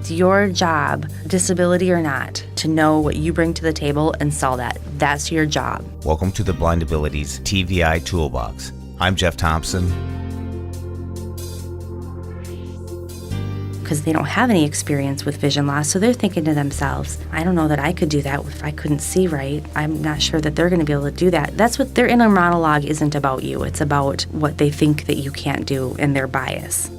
It's your job, disability or not, to know what you bring to the table and sell that. That's your job. Welcome to the Blind Abilities TVI Toolbox. I'm Jeff Thompson. Because they don't have any experience with vision loss, so they're thinking to themselves, I don't know that I could do that if I couldn't see right. I'm not sure that they're going to be able to do that. That's what their inner monologue isn't about you. It's about what they think that you can't do and their bias.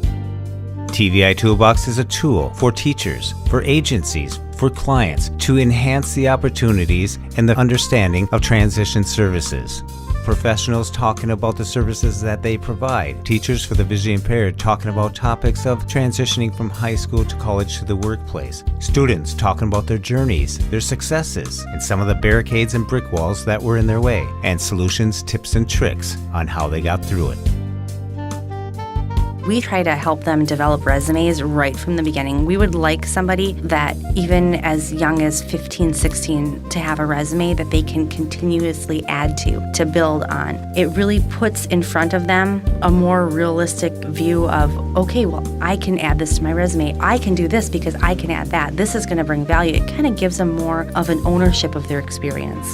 TVI Toolbox is a tool for teachers, for agencies, for clients to enhance the opportunities and the understanding of transition services. Professionals talking about the services that they provide. Teachers for the visually impaired talking about topics of transitioning from high school to college to the workplace. Students talking about their journeys, their successes, and some of the barricades and brick walls that were in their way, and solutions, tips, and tricks on how they got through it. We try to help them develop resumes right from the beginning. We would like somebody that even as young as 15, 16 to have a resume that they can continuously add to build on. It really puts in front of them a more realistic view of, okay, well, I can add this to my resume. I can do this because I can add that. This is going to bring value. It kind of gives them more of an ownership of their experience.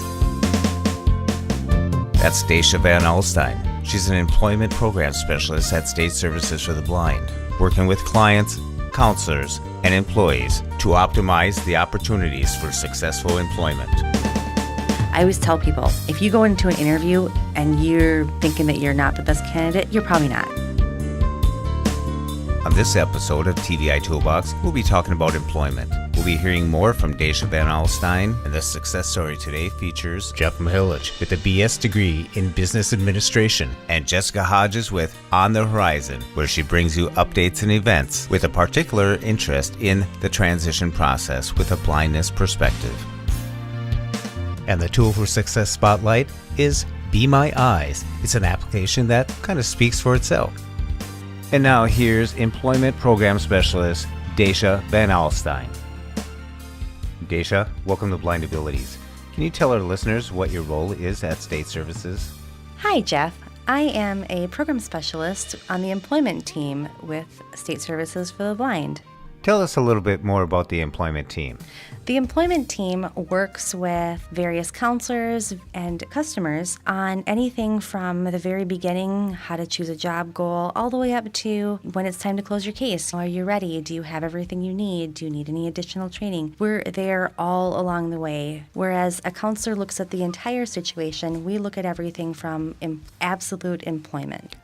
That's Daisha Van Alstein. She's an employment program specialist at State Services for the Blind, working with clients, counselors, and employees to optimize the opportunities for successful employment. I always tell people, if you go into an interview and you're thinking that you're not the best candidate, you're probably not. On this episode of TVI Toolbox, we'll be talking about employment. We'll be hearing more from Daisha Van Alstein, and the success story today features Jeff Mihiletch with a BS degree in Business Administration, and Jessica Hodges with On the Horizon, where she brings you updates and events with a particular interest in the transition process with a blindness perspective. And the tool for Success Spotlight is Be My Eyes. It's an application that kind of speaks for itself. And now here's Employment Program Specialist Daisha Van Alstein. Daisha, welcome to Blind Abilities. Can you tell our listeners what your role is at State Services? Hi, Jeff. I am a program specialist on the employment team with State Services for the Blind. Tell us a little bit more about the employment team. The employment team works with various counselors and customers on anything from the very beginning, how to choose a job goal, all the way up to when it's time to close your case. Are you ready? Do you have everything you need? Do you need any additional training? We're there all along the way. Whereas a counselor looks at the entire situation, we look at everything from absolute employment.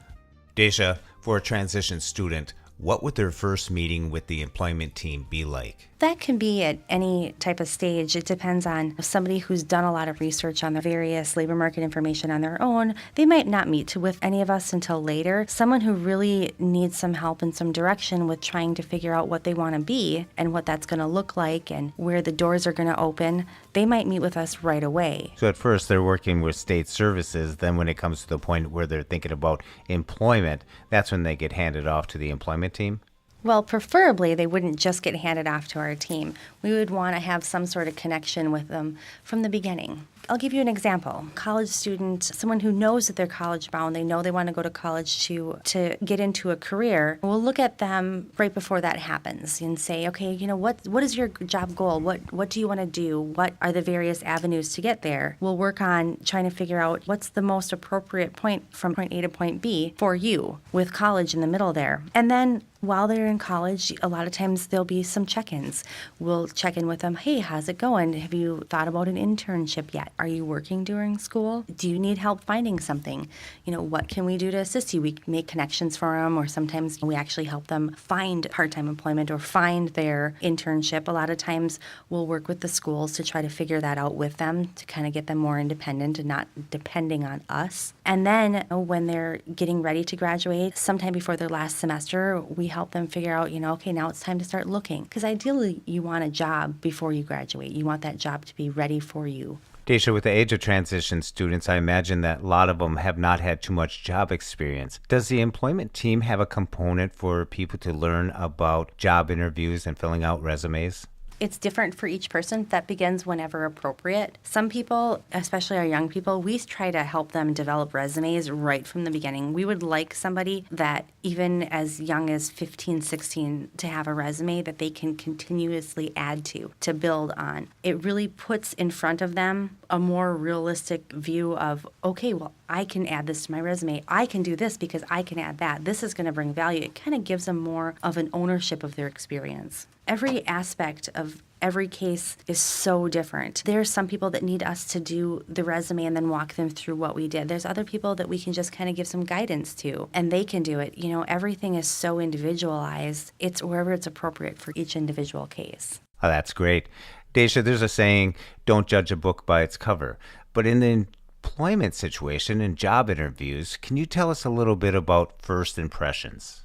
Daisha, for a transition student, what would their first meeting with the employment team be like? That can be at any type of stage. It depends on somebody who's done a lot of research on the various labor market information on their own. They might not meet with any of us until later. Someone who really needs some help and some direction with trying to figure out what they want to be and what that's going to look like and where the doors are going to open, they might meet with us right away. So at first they're working with State Services. Then when it comes to the point where they're thinking about employment, that's when they get handed off to the employment team? Well, preferably, they wouldn't just get handed off to our team. We would want to have some sort of connection with them from the beginning. I'll give you an example. College student, someone who knows that they're college bound, they know they want to go to college to get into a career. We'll look at them right before that happens and say, okay, you know, what is your job goal? What do you want to do? What are the various avenues to get there? We'll work on trying to figure out what's the most appropriate point from point A to point B for you with college in the middle there. And then while they're in college, a lot of times there'll be some check-ins. We'll check in with them. Hey, how's it going? Have you thought about an internship yet? Are you working during school? Do you need help finding something? You know, what can we do to assist you? We make connections for them, or sometimes we actually help them find part-time employment or find their internship. A lot of times we'll work with the schools to try to figure that out with them to kind of get them more independent and not depending on us. And then when they're getting ready to graduate, sometime before their last semester, we help them figure out, okay, now it's time to start looking. Because ideally, you want a job before you graduate. You want that job to be ready for you. Daisha, with the age of transition students, I imagine that a lot of them have not had too much job experience. Does the employment team have a component for people to learn about job interviews and filling out resumes? It's different for each person. That begins whenever appropriate. Some people, especially our young people, we try to help them develop resumes right from the beginning. We would like somebody that even as young as 15, 16 to have a resume that they can continuously add to build on. It really puts in front of them a more realistic view of, okay, well, I can add this to my resume. I can do this because I can add that. This is going to bring value. It kind of gives them more of an ownership of their experience. Every aspect of every case is so different. There are some people that need us to do the resume and then walk them through what we did. There's other people that we can just kind of give some guidance to, and they can do it. You know, everything is so individualized. It's wherever it's appropriate for each individual case. Oh, that's great. Daisha, there's a saying, don't judge a book by its cover. But in the employment situation and job interviews, can you tell us a little bit about first impressions?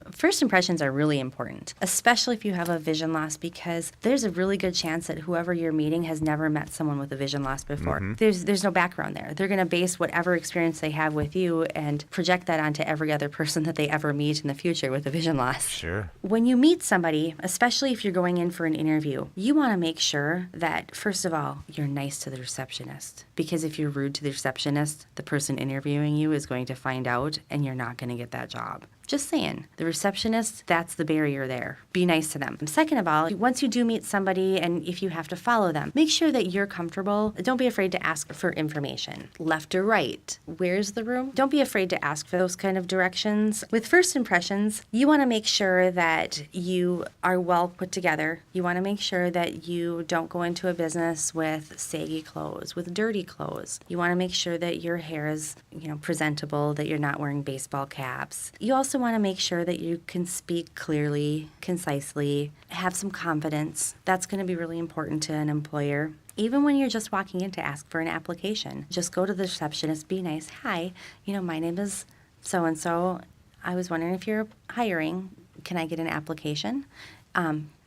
First impressions are really important, especially if you have a vision loss, because there's a really good chance that whoever you're meeting has never met someone with a vision loss before. There's no background there. They're going to base whatever experience they have with you and project that onto every other person that they ever meet in the future with a vision loss. Sure. When you meet somebody, especially if you're going in for an interview, you want to make sure that, first of all, you're nice to the receptionist. Because if you're rude to the receptionist, the person interviewing you is going to find out and you're not going to get that job. Just saying. The receptionist, that's the barrier there. Be nice to them. Second of all, once you do meet somebody and if you have to follow them, make sure that you're comfortable. Don't be afraid to ask for information. Left or right? Where's the room? Don't be afraid to ask for those kind of directions. With first impressions, you want to make sure that you are well put together. You want to make sure that you don't go into a business with saggy clothes, with dirty clothes. You want to make sure that your hair is, presentable, that you're not wearing baseball caps. You also want to make sure that you can speak clearly, concisely, have some confidence. That's going to be really important to an employer. Even when you're just walking in to ask for an application, just go to the receptionist, be nice. Hi, my name is so-and-so. I was wondering if you're hiring. Can I get an application?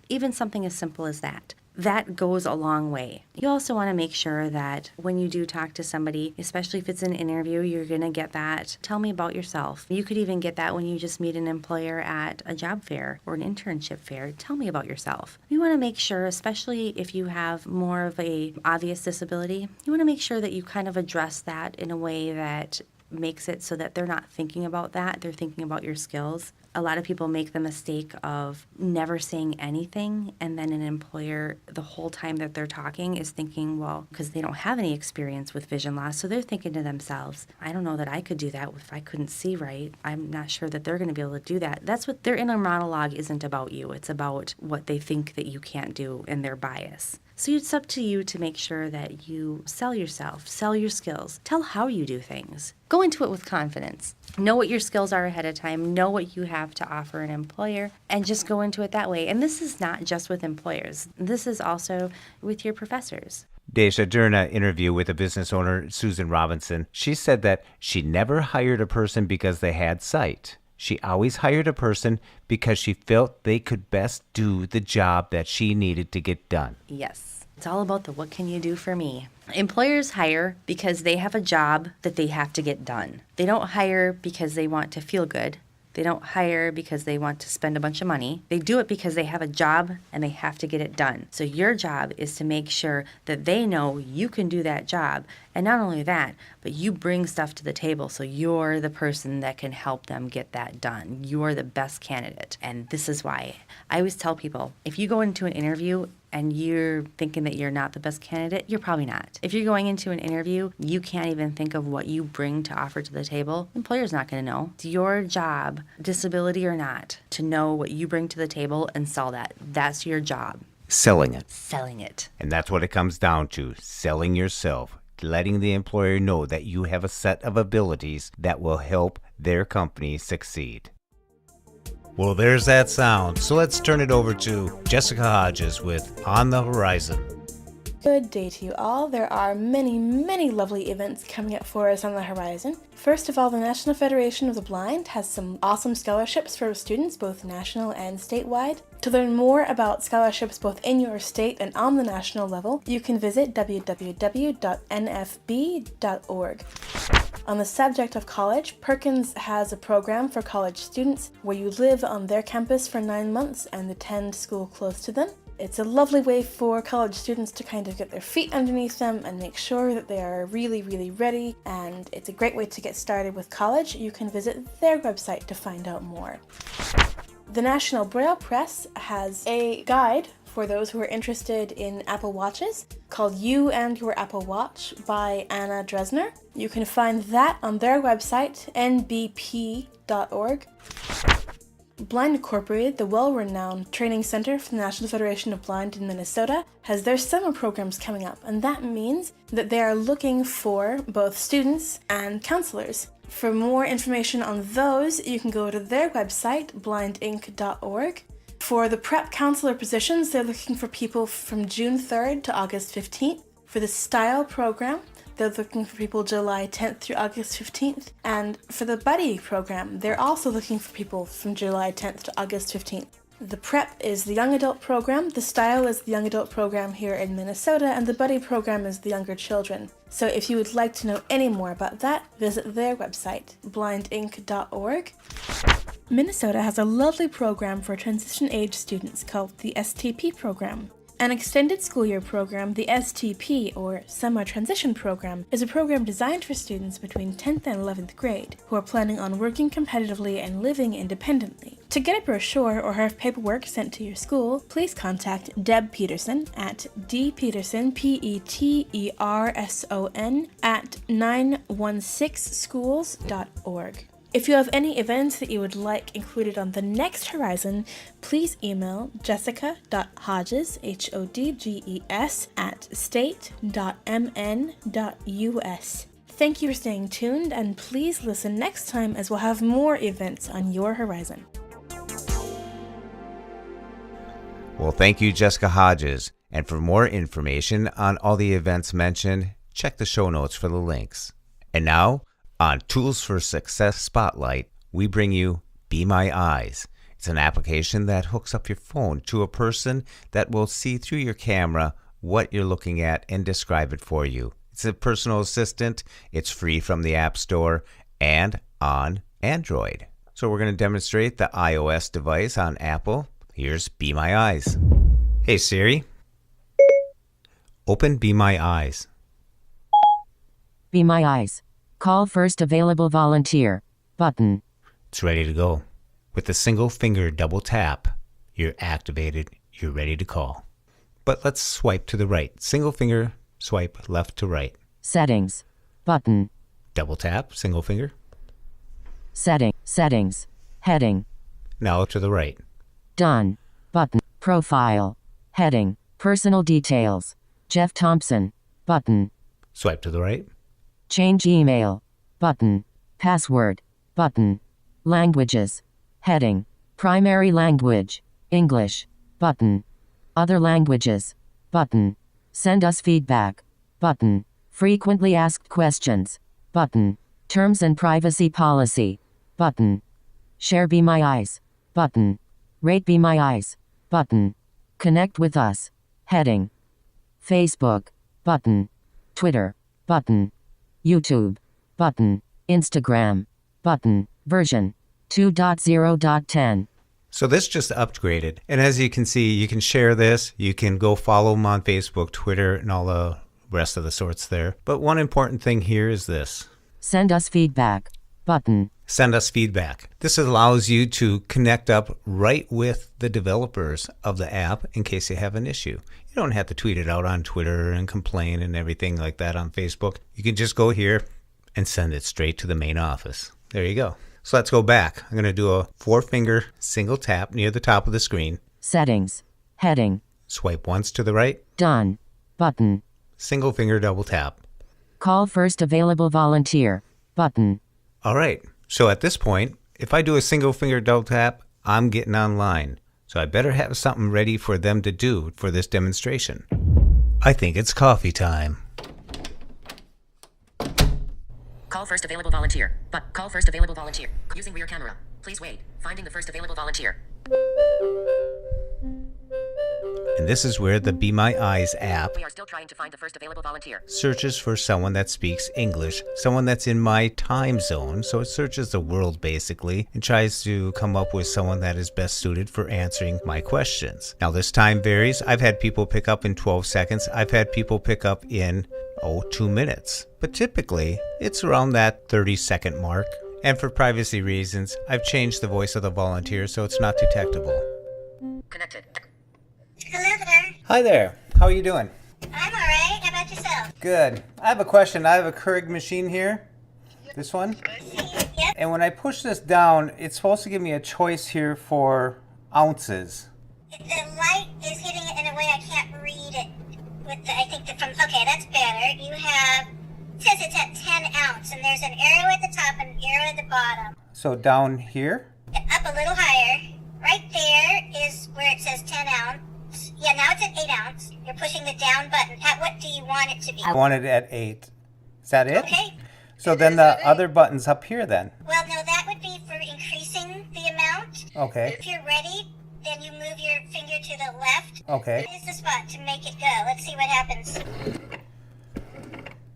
Even something as simple as that. That goes a long way. You also want to make sure that when you do talk to somebody, especially if it's an interview, you're going to get that. Tell me about yourself. You could even get that when you just meet an employer at a job fair or an internship fair. Tell me about yourself. You want to make sure, especially if you have more of a obvious disability, you want to make sure that you kind of address that in a way that makes it so that they're not thinking about that. They're thinking about your skills. A lot of people make the mistake of never saying anything, and then an employer, the whole time that they're talking, is thinking, well, because they don't have any experience with vision loss, so they're thinking to themselves, I don't know that I could do that if I couldn't see right. I'm not sure that they're going to be able to do that. That's what their inner monologue isn't about you. It's about what they think that you can't do and their bias. So it's up to you to make sure that you sell yourself, sell your skills, tell how you do things. Go into it with confidence. Know what your skills are ahead of time, know what you have to offer an employer, and just go into it that way. And this is not just with employers. This is also with your professors. Daisha, during an interview with a business owner, Susan Robinson, she said that she never hired a person because they had sight. She always hired a person because she felt they could best do the job that she needed to get done. Yes. It's all about the what can you do for me. Employers hire because they have a job that they have to get done. They don't hire because they want to feel good. They don't hire because they want to spend a bunch of money. They do it because they have a job and they have to get it done. So your job is to make sure that they know you can do that job. And not only that, but you bring stuff to the table so you're the person that can help them get that done. You're the best candidate. And this is why I always tell people, if you go into an interview and you're thinking that you're not the best candidate, you're probably not. If you're going into an interview, you can't even think of what you bring to offer to the table, the employer's not going to know. It's your job, disability or not, to know what you bring to the table and sell that. That's your job. Selling it. Selling it. And that's what it comes down to, selling yourself, letting the employer know that you have a set of abilities that will help their company succeed. Well, there's that sound. So let's turn it over to Jessica Hodges with On the Horizon. Good day to you all. There are many, many lovely events coming up for us on the horizon. First of all, the National Federation of the Blind has some awesome scholarships for students, both national and statewide. To learn more about scholarships both in your state and on the national level, you can visit www.nfb.org. On the subject of college, Perkins has a program for college students where you live on their campus for 9 months and attend school close to them. It's a lovely way for college students to kind of get their feet underneath them and make sure that they are really, really ready, and it's a great way to get started with college. You can visit their website to find out more. The National Braille Press has a guide for those who are interested in Apple Watches called You and Your Apple Watch by Anna Dresner. You can find that on their website, nbp.org. Blind Incorporated, the well-renowned training center for the National Federation of Blind in Minnesota, has their summer programs coming up, and that means that they are looking for both students and counselors. For more information on those, you can go to their website, blindinc.org. For the prep counselor positions, they're looking for people from June 3rd to August 15th. For the style program, they're looking for people July 10th through August 15th. And for the buddy program, they're also looking for people from July 10th to August 15th. The prep is the young adult program, the style is the young adult program here in Minnesota, and the buddy program is the younger children. So if you would like to know any more about that, visit their website, blindinc.org. Minnesota has a lovely program for transition age students called the STP program. An extended school year program, the STP, or Summer Transition Program, is a program designed for students between 10th and 11th grade who are planning on working competitively and living independently. To get a brochure or have paperwork sent to your school, please contact Deb Peterson at dpeterson, Peterson, at 916schools.org. If you have any events that you would like included on the next Horizon, please email jessica.hodges, Hodges, at state.mn.us. Thank you for staying tuned, and please listen next time as we'll have more events on your Horizon. Well, thank you, Jessica Hodges. And for more information on all the events mentioned, check the show notes for the links. And now, on Tools for Success Spotlight, we bring you Be My Eyes. It's an application that hooks up your phone to a person that will see through your camera what you're looking at and describe it for you. It's a personal assistant. It's free from the App Store and on Android. So we're going to demonstrate the iOS device on Apple. Here's Be My Eyes. Hey Siri, open Be My Eyes. Be My Eyes. Call first available volunteer. Button. It's ready to go. With a single finger double tap, you're activated, you're ready to call. But let's swipe to the right. Single finger, swipe left to right. Settings. Button. Double tap, single finger. Settings. Heading. Now to the right. Done. Button. Profile. Heading. Personal details. Jeff Thompson. Button. Swipe to the right. Change email. Button. Password. Button. Languages. Heading. Primary language. English. Button. Other languages. Button. Send us feedback. Button. Frequently asked questions. Button. Terms and privacy policy. Button. Share Be My Eyes. Button. Rate Be My Eyes. Button. Connect with us. Heading. Facebook. Button. Twitter. Button. YouTube. Button. Instagram. Button. Version 2.0.10. So this just upgraded. And as you can see, you can share this. You can go follow them on Facebook, Twitter, and all the rest of the sorts there. But one important thing here is this. Send us feedback. Button. Send us feedback. This allows you to connect up right with the developers of the app in case you have an issue. You don't have to tweet it out on Twitter and complain and everything like that on Facebook. You can just go here and send it straight to the main office. There you go. So let's go back. I'm going to do a 4-finger single tap near the top of the screen. Settings. Heading. Swipe once to the right. Done. Button. Single finger double tap. Call first available volunteer. Button. All right. So at this point, if I do a single finger double tap, I'm getting online. So I better have something ready for them to do for this demonstration. I think it's coffee time. Call first available volunteer. Call first available volunteer. Using rear camera. Please wait. Finding the first available volunteer. And this is where the Be My Eyes app We are still trying to find the first available volunteer. searches for someone that speaks English, someone that's in my time zone. So it searches the world basically and tries to come up with someone that is best suited for answering my questions. Now this time varies. I've had people pick up in 12 seconds. I've had people pick up in 2 minutes. But typically it's around that 30-second mark. And for privacy reasons, I've changed the voice of the volunteer so it's not detectable. Connected. Hello there. Hi there. How are you doing? I'm alright. How about yourself? Good. I have a question. I have a Keurig machine here. This one. Yep. And when I push this down, it's supposed to give me a choice here for ounces. The light is hitting it in a way I can't read it. Okay, that's better. You have, it says it's at 10 ounce, and there's an arrow at the top and an arrow at the bottom. So down here? Up a little higher. Right there is where it says 10 ounce. Yeah, now it's at 8 ounce. You're pushing the down button. What do you want it to be? I want it at 8. Is that it? Okay. So then the other button's up here then. Well, no, that would be for increasing the amount. Okay. If you're ready, then you move your finger to the left. Okay. This is the spot to make it go. Let's see what happens.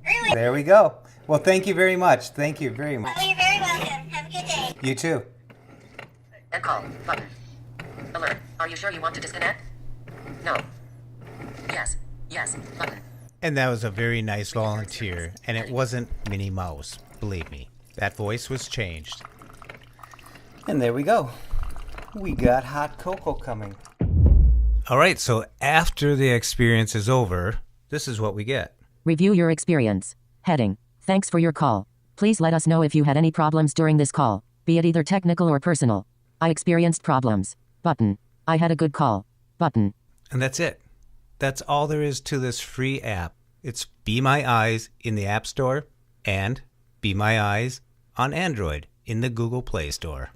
Really? There we go. Well, thank you very much. Thank you very much. Oh, you're very welcome. Have a good day. You too. End call. Button. Alert. Are you sure you want to disconnect? No. Yes. Yes. Button. And that was a very nice volunteer, and it wasn't Minnie Mouse, believe me. That voice was changed. And there we go. We got hot cocoa coming. All right, so after the experience is over, this is what we get. Review your experience. Heading. Thanks for your call. Please let us know if you had any problems during this call, be it either technical or personal. I experienced problems. Button. I had a good call. Button. And that's it. That's all there is to this free app. It's Be My Eyes in the App Store and Be My Eyes on Android in the Google Play Store.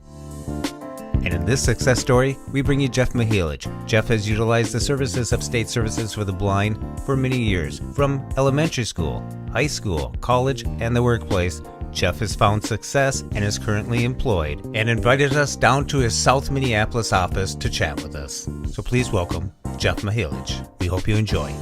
And in this success story, we bring you Jeff Mihiletch. Jeff has utilized the services of State Services for the Blind for many years. From elementary school, high school, college, and the workplace, Jeff has found success and is currently employed and invited us down to his South Minneapolis office to chat with us. So please welcome Jeff Mihiletch. We hope you enjoy.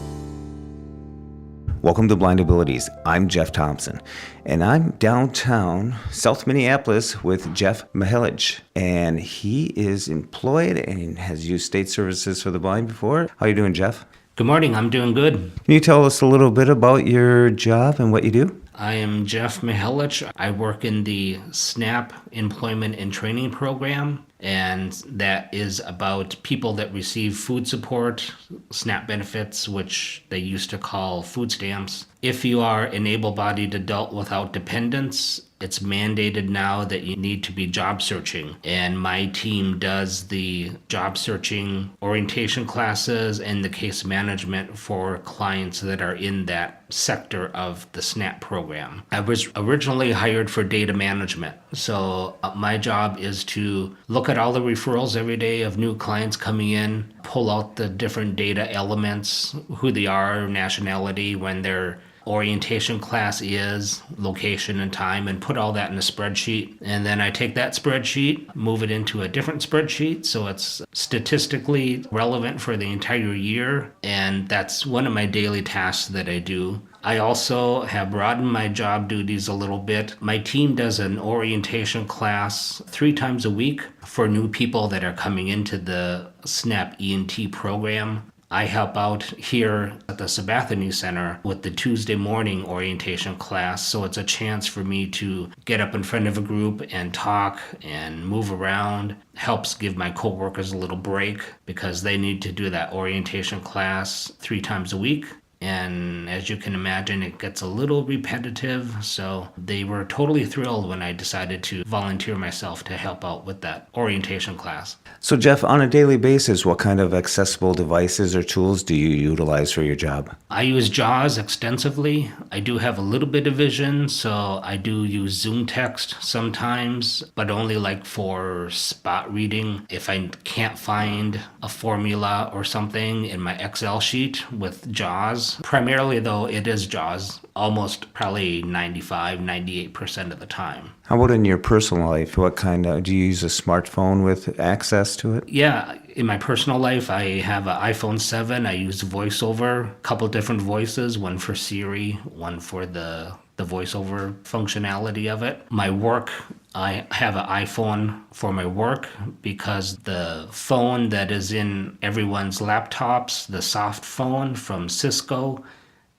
Welcome to Blind Abilities. I'm Jeff Thompson, and I'm downtown South Minneapolis with Jeff Mihiletch, and he is employed and has used State Services for the Blind before. How are you doing, Jeff? Good morning. I'm doing good. Can you tell us a little bit about your job and what you do? I am Jeff Mihiletch. I work in the SNAP Employment and Training Program, and that is about people that receive food support, SNAP benefits, which they used to call food stamps. If you are an able-bodied adult without dependents, it's mandated now that you need to be job searching. And my team does the job searching orientation classes and the case management for clients that are in that sector of the SNAP program. I was originally hired for data management. So my job is to look at all the referrals every day of new clients coming in, pull out the different data elements, who they are, nationality, when their orientation class is, location and time, and put all that in a spreadsheet. And then I take that spreadsheet, move it into a different spreadsheet so it's statistically relevant for the entire year. And that's one of my daily tasks that I do. I also have broadened my job duties a little bit. My team does an orientation class 3 times a week for new people that are coming into the SNAP ENT program. I help out here at the Sabathany Center with the Tuesday morning orientation class, so it's a chance for me to get up in front of a group and talk and move around. Helps give my coworkers a little break because they need to do that orientation class 3 times a week. And as you can imagine, it gets a little repetitive, so they were totally thrilled when I decided to volunteer myself to help out with that orientation class. So Jeff, on a daily basis, what kind of accessible devices or tools do you utilize for your job? I use JAWS extensively. I do have a little bit of vision, so I do use Zoom text sometimes, but only like for spot reading. If I can't find a formula or something in my Excel sheet with JAWS, JAWS. Primarily, though, it is JAWS, almost probably 98% of the time. How about in your personal life? Do you use a smartphone with access to it? Yeah, in my personal life, I have an iPhone 7. I use VoiceOver, a couple different voices, one for Siri, one for the voiceover functionality of it. My work, I have an iPhone for my work because the phone that is in everyone's laptops, the soft phone from Cisco,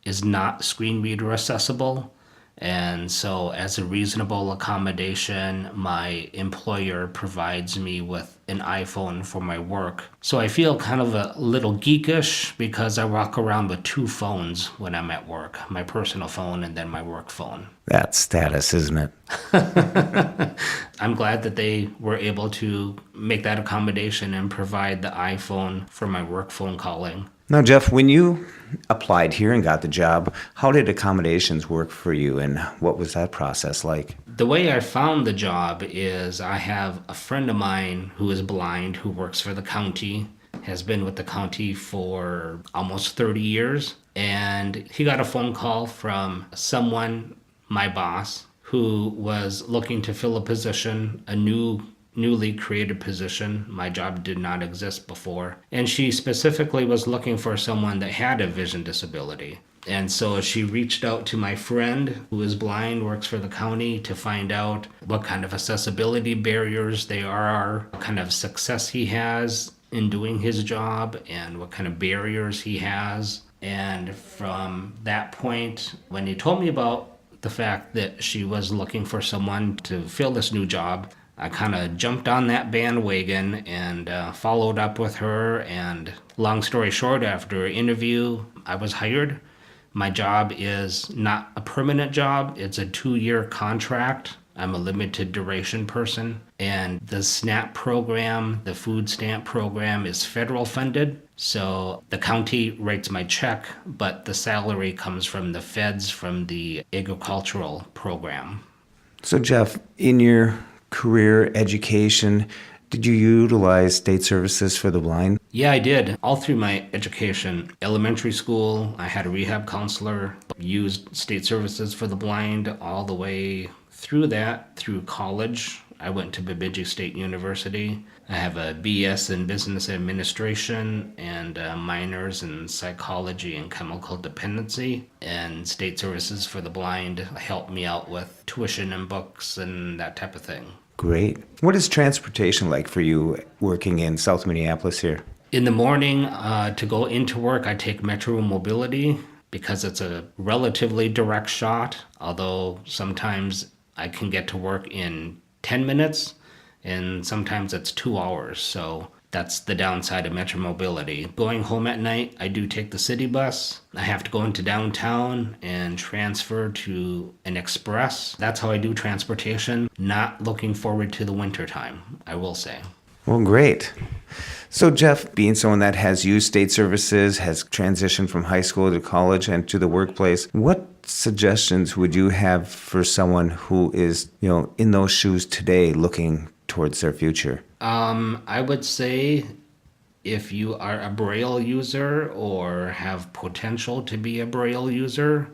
is not screen reader accessible. And so as a reasonable accommodation, my employer provides me with an iPhone for my work. So I feel kind of a little geekish because I walk around with two phones when I'm at work, my personal phone and then my work phone. That's status, isn't it? I'm glad that they were able to make that accommodation and provide the iPhone for my work phone calling. Now, Jeff, when you applied here and got the job, how did accommodations work for you, and what was that process like? The way I found the job is I have a friend of mine who is blind, who works for the county, has been with the county for almost 30 years, and he got a phone call from someone, my boss, who was looking to fill a position, a newly created position. My job did not exist before. And she specifically was looking for someone that had a vision disability. And so she reached out to my friend who is blind, works for the county, to find out what kind of accessibility barriers there are, what kind of success he has in doing his job, and what kind of barriers he has. And from that point, when he told me about the fact that she was looking for someone to fill this new job, I kind of jumped on that bandwagon and followed up with her. And long story short, after an interview, I was hired. My job is not a permanent job. It's a 2-year contract. I'm a limited duration person. And the SNAP program, the food stamp program, is federal funded. So the county writes my check, but the salary comes from the feds, from the agricultural program. So, Jeff, in your career, education, did you utilize state services for the blind? Yeah, I did. All through my education. Elementary school, I had a rehab counselor, used state services for the blind all the way through that. Through college, I went to Bemidji State University. I have a BS in Business Administration and minors in Psychology and Chemical Dependency. And state services for the blind helped me out with tuition and books and that type of thing. Great. What is transportation like for you working in South Minneapolis here? In the morning, to go into work, I take Metro Mobility because it's a relatively direct shot, although sometimes I can get to work in 10 minutes and sometimes it's 2 hours. So that's the downside of Metro Mobility. Going home at night, I do take the city bus. I have to go into downtown and transfer to an express. That's how I do transportation. Not looking forward to the winter time, I will say. Well, great. So, Jeff, being someone that has used state services, has transitioned from high school to college and to the workplace, what suggestions would you have for someone who is, in those shoes today looking towards their future? I would say if you are a Braille user or have potential to be a Braille user,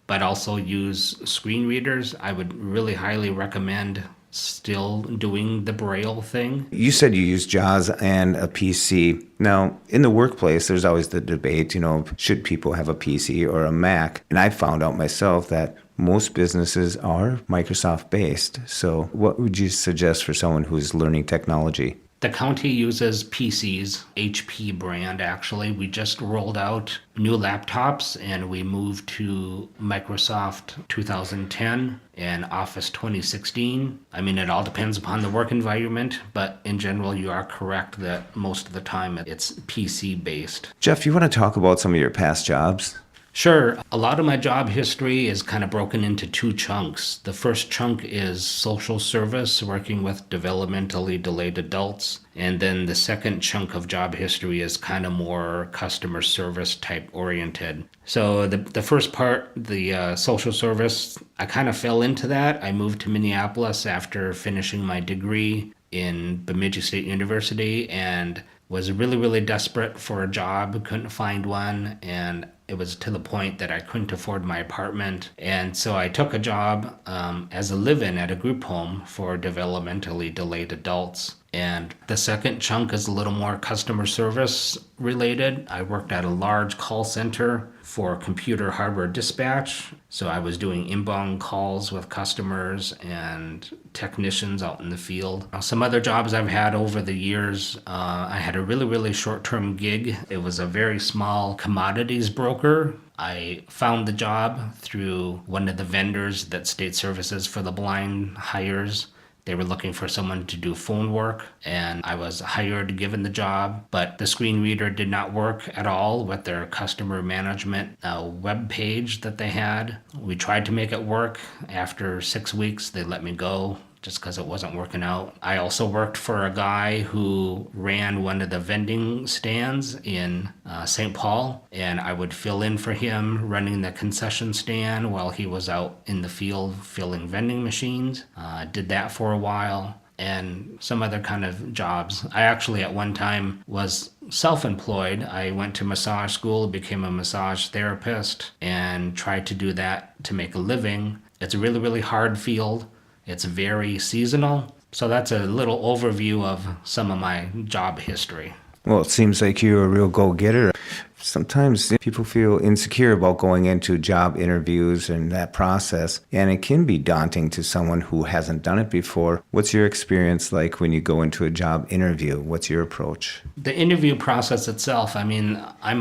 but also use screen readers, I would really highly recommend still doing the Braille thing. You said you use JAWS and a PC. Now, in the workplace, there's always the debate, should people have a PC or a Mac? And I found out myself that most businesses are Microsoft-based. So what would you suggest for someone who's learning technology? The county uses PCs, HP brand actually. We just rolled out new laptops and we moved to Microsoft 2010 and Office 2016. I mean, it all depends upon the work environment, but in general, you are correct that most of the time it's PC based. Jeff, you want to talk about some of your past jobs? Sure. A lot of my job history is kind of broken into 2 chunks. The first chunk is social service, working with developmentally delayed adults. And then the second chunk of job history is kind of more customer service type oriented. So the first part, the social service, I kind of fell into that. I moved to Minneapolis after finishing my degree in Bemidji State University, and was really, really desperate for a job, couldn't find one, and it was to the point that I couldn't afford my apartment. And so I took a job as a live-in at a group home for developmentally delayed adults. And the second chunk is a little more customer service related. I worked at a large call center for computer hardware dispatch. So I was doing inbound calls with customers and technicians out in the field. Some other jobs I've had over the years, I had a really, really short-term gig. It was a very small commodities broker. I found the job through one of the vendors that State Services for the Blind hires. They were looking for someone to do phone work, and I was hired, given the job, but the screen reader did not work at all with their customer management web page that they had. We tried to make it work. After 6 weeks, they let me go just because it wasn't working out. I also worked for a guy who ran one of the vending stands in St. Paul, and I would fill in for him running the concession stand while he was out in the field filling vending machines. Did that for a while, and some other kind of jobs. I actually at one time was self-employed. I went to massage school, became a massage therapist, and tried to do that to make a living. It's a really, really hard field. It's very seasonal. So that's a little overview of some of my job history. Well, it seems like you're a real go-getter. Sometimes people feel insecure about going into job interviews and that process, and it can be daunting to someone who hasn't done it before. What's your experience like when you go into a job interview? What's your approach? The interview process itself, I'm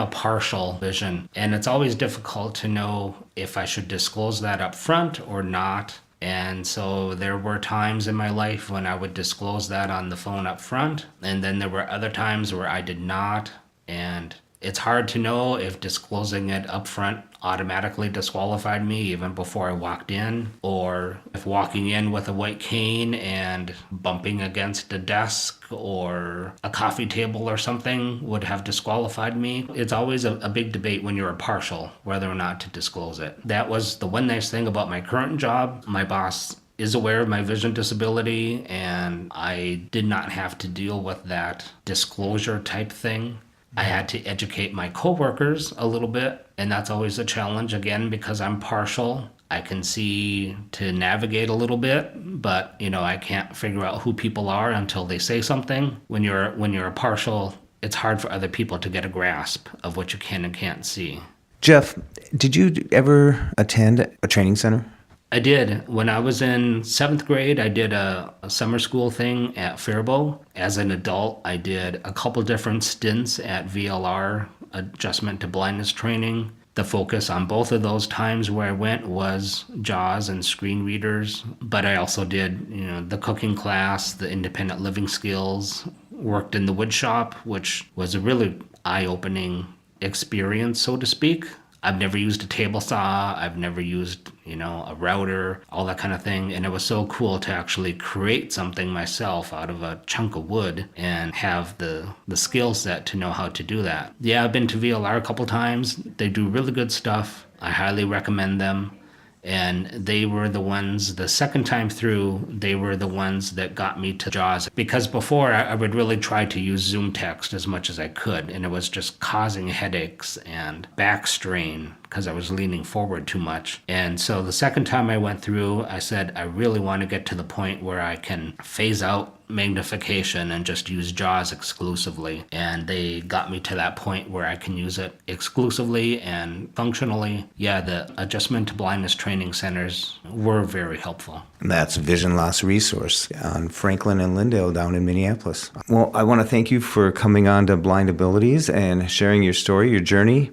a partial vision, and it's always difficult to know if I should disclose that up front or not. And so there were times in my life when I would disclose that on the phone up front, and then there were other times where I did not. And it's hard to know if disclosing it up front automatically disqualified me even before I walked in, or if walking in with a white cane and bumping against a desk or a coffee table or something would have disqualified me. It's always a big debate when you're a partial whether or not to disclose it. That was the one nice thing about my current job. My boss is aware of my vision disability, and I did not have to deal with that disclosure type thing. I had to educate my coworkers a little bit, and that's always a challenge, again, because I'm partial. I can see to navigate a little bit, but I can't figure out who people are until they say something. When you're a partial, it's hard for other people to get a grasp of what you can and can't see. Jeff, did you ever attend a training center? I did. When I was in 7th grade, I did a summer school thing at Faribault. As an adult, I did a couple different stints at VLR, adjustment to blindness training. The focus on both of those times where I went was JAWS and screen readers, but I also did, the cooking class, the independent living skills, worked in the wood shop, which was a really eye-opening experience, so to speak. I've never used a table saw. I've never used, a router, all that kind of thing. And it was so cool to actually create something myself out of a chunk of wood and have the skill set to know how to do that. Yeah, I've been to VLR a couple times. They do really good stuff. I highly recommend them. And they were the ones, the second time through, they were the ones that got me to JAWS. Because before, I would really try to use Zoom text as much as I could, and it was just causing headaches and back strain because I was leaning forward too much. And so the second time I went through, I said, I really want to get to the point where I can phase out magnification and just use JAWS exclusively. And they got me to that point where I can use it exclusively and functionally. Yeah, the adjustment to blindness training centers were very helpful. That's Vision Loss Resource on Franklin and Lyndale down in Minneapolis. Well, I want to thank you for coming on to Blind Abilities and sharing your story, your journey.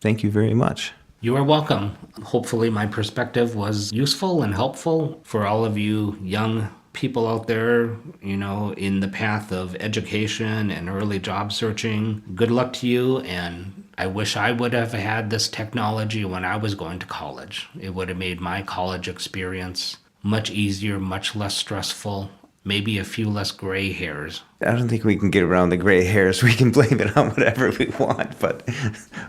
Thank you very much. You are welcome. Hopefully my perspective was useful and helpful for all of you young people out there, in the path of education and early job searching. Good luck to you, and I wish I would have had this technology when I was going to college. It would have made my college experience much easier, much less stressful, maybe a few less gray hairs. I don't think we can get around the gray hairs. We can blame it on whatever we want, but,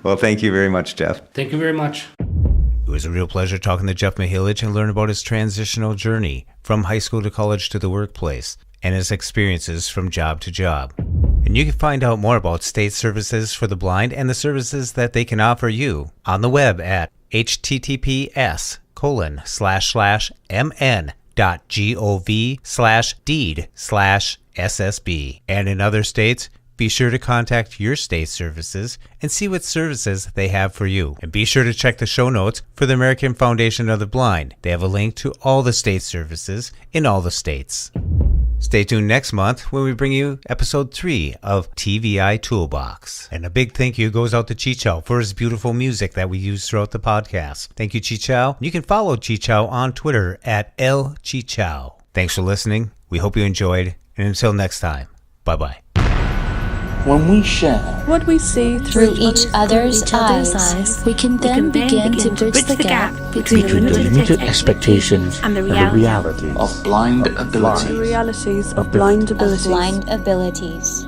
well, thank you very much, Jeff. Thank you very much. It was a real pleasure talking to Jeff Mihiletch and learn about his transitional journey from high school to college to the workplace and his experiences from job to job. And you can find out more about state services for the blind and the services that they can offer you on the web at https://mn.gov/deed/SSB. And in other states, be sure to contact your state services and see what services they have for you. And be sure to check the show notes for the American Foundation of the Blind. They have a link to all the state services in all the states. Stay tuned next month when we bring you episode 3 of TVI Toolbox. And a big thank you goes out to Chichow for his beautiful music that we use throughout the podcast. Thank you, Chichow. You can follow Chichow on Twitter at LChichow. Thanks for listening. We hope you enjoyed. And until next time, bye-bye. When we share what we see through each other's eyes, we can then begin to bridge the gap between the limited expectations and the reality of blind abilities. The realities of blind abilities.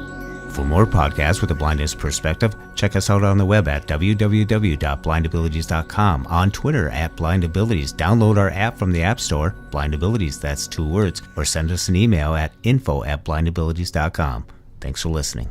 For more podcasts with a blindness perspective, check us out on the web at www.blindabilities.com, on Twitter at blindabilities. Download our app from the App Store, blindabilities, that's 2 words, or send us an email at info@blindabilities.com. Thanks for listening.